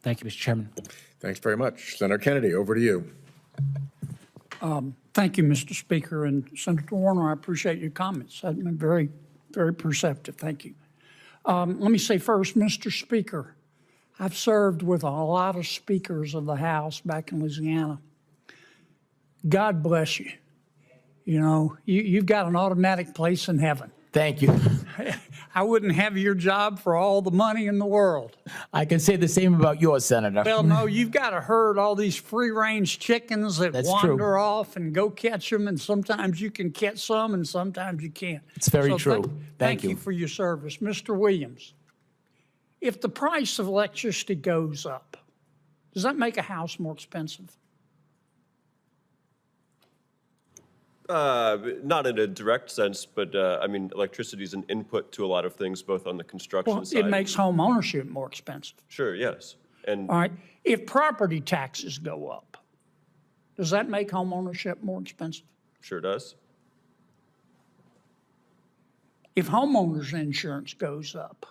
Thank you, Mr. Chairman. Thanks very much. Senator Kennedy, over to you. Thank you, Mr. Speaker. And Senator Warner, I appreciate your comments. I've been very, very perceptive. Thank you. Let me say first, Mr. Speaker, I've served with a lot of speakers of the House back in Louisiana. God bless you. You know, you've got an automatic place in heaven. Thank you. I wouldn't have your job for all the money in the world. I can say the same about yours, Senator. Well, no, you've got to herd all these free-range chickens that That's wander true. off and go catch them, and sometimes you can catch some and sometimes you can't. It's very So true. Thank you. you for your service. Mr. Williams, if the price of electricity goes up, does that make a house more expensive? Not in a direct sense, but I mean, electricity is an input to a lot of things, both on the construction Well, side. it makes home ownership more expensive. Sure, yes. And All right. If property taxes go up, does that make home ownership more expensive? sure does. If homeowners insurance goes up,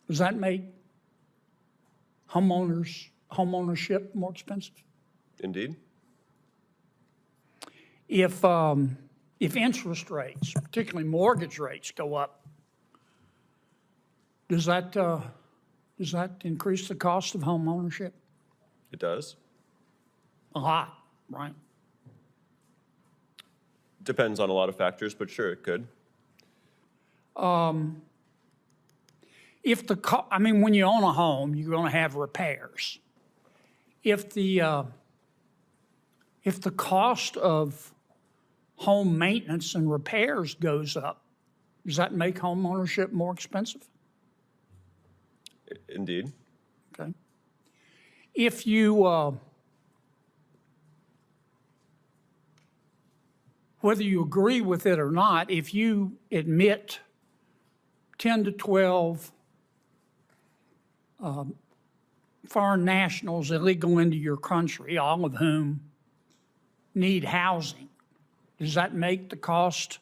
does that make homeownership more expensive? Indeed. If interest rates, particularly mortgage rates, go up, does that increase the cost of home ownership? It does. A lot, right? Depends on a lot of factors, but sure, it could. If I mean, when you own a home, you're going to have repairs. If the cost of home maintenance and repairs goes up, does that make home ownership more expensive? Indeed. Okay. If you, whether you agree with it or not, if you admit 10 to 12 foreign nationals illegal into your country, all of whom need housing, does that make the cost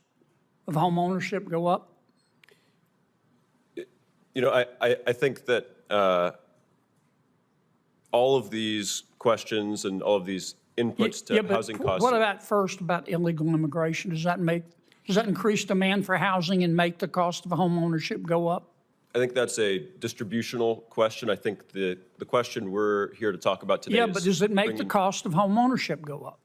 of home ownership go up? You know, I think that all of these questions and all of these inputs to Yeah, but housing costs. what about first about illegal immigration? Does that increase demand for housing and make the cost of home ownership go up? I think that's a distributional question. I think the question we're here to talk about today Yeah, is but does it make the bringing- cost of home ownership go up?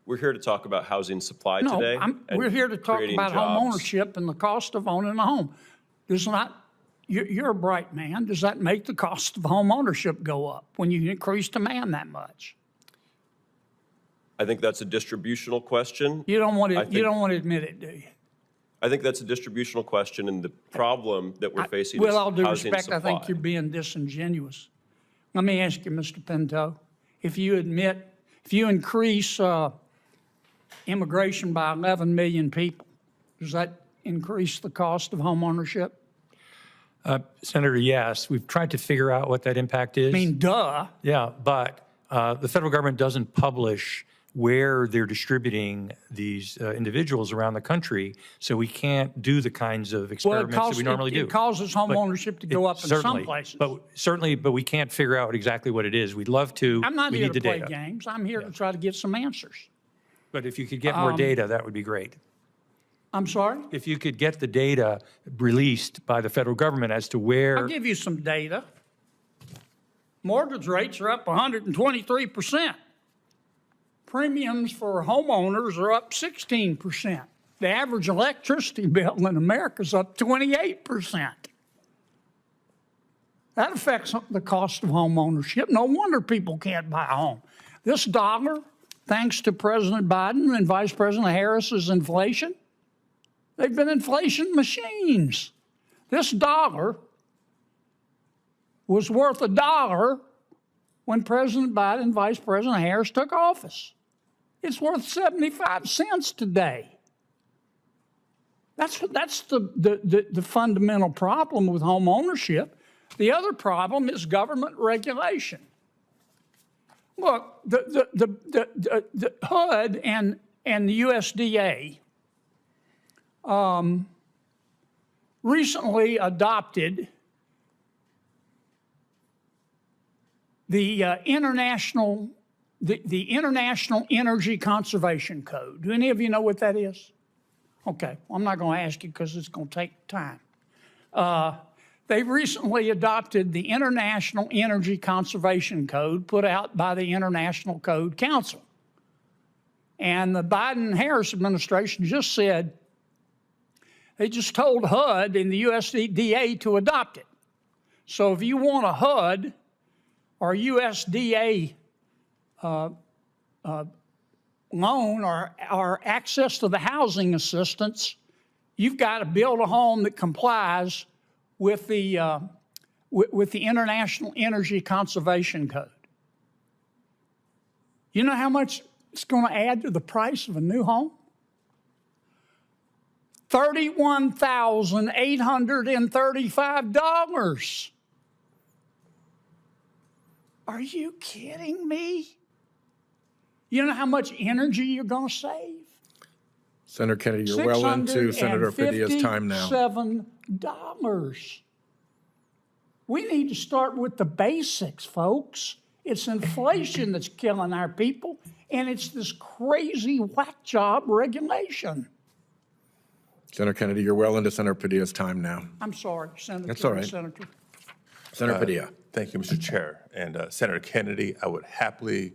We're here to talk about housing supply No, today. we're here to talk creating about home jobs. ownership and the cost of owning a home. You're a bright man. Does that make the cost of home ownership go up when you increase demand that much? I think that's a distributional question. You don't want I to. You think- don't want to admit it, do you? I think that's a distributional question, and the problem that we're facing With is all due housing respect, supply. I think you're being disingenuous. Let me ask you, Mr. Pinto, if you increase immigration by 11 million people, does that increase the cost of home ownership? Senator, yes. We've tried to figure out what that impact is. I mean, duh. Yeah, but the federal government doesn't publish where they're distributing these individuals around the country, so we can't do the kinds of experiments that we normally do. It causes home But ownership to go up in some places. But we can't figure out exactly what it is. We'd love to. I'm not we here need to the play data. games. I'm here to try to get some answers. But if you could get more data, that would be great. I'm sorry? If you could get the data released by the federal government as to where. I'll give you some data. Mortgage rates are up 123%. Premiums for homeowners are up 16%. The average electricity bill in America is up 28%. That affects the cost of home ownership. No wonder people can't buy a home. This dollar, thanks to President Biden and Vice President Harris's inflation, they've been inflation machines. This dollar was worth $1 when President Biden and Vice President Harris took office. It's worth 75 cents today. That's the fundamental problem with home ownership. The other problem is government regulation. Look, the HUD and the USDA recently adopted the International Energy Conservation Code. Do any of you know what that is? Okay, well, I'm not going to ask you because it's going to take time. They recently adopted the International Energy Conservation Code put out by the International Code Council. And the Biden-Harris administration just said, they just told HUD and the USDA to adopt it. So if you want a HUD or USDA loan or access to the housing assistance, you've got to build a home that complies with the International Energy Conservation Code. You know how much it's going to add to the price of a new home? $31,835. Are you kidding me? You know how much energy you're going to save? Senator Kennedy, you're well into Senator Padilla's time now. $657. We need to start with the basics, folks. It's inflation that's killing our people, and it's this crazy whack job regulation. Senator Kennedy, you're well into Senator Padilla's time now. I'm sorry, Senator. That's all right. Senator. Senator Padilla. Thank you, Mr. Chair. And Senator Kennedy, I would happily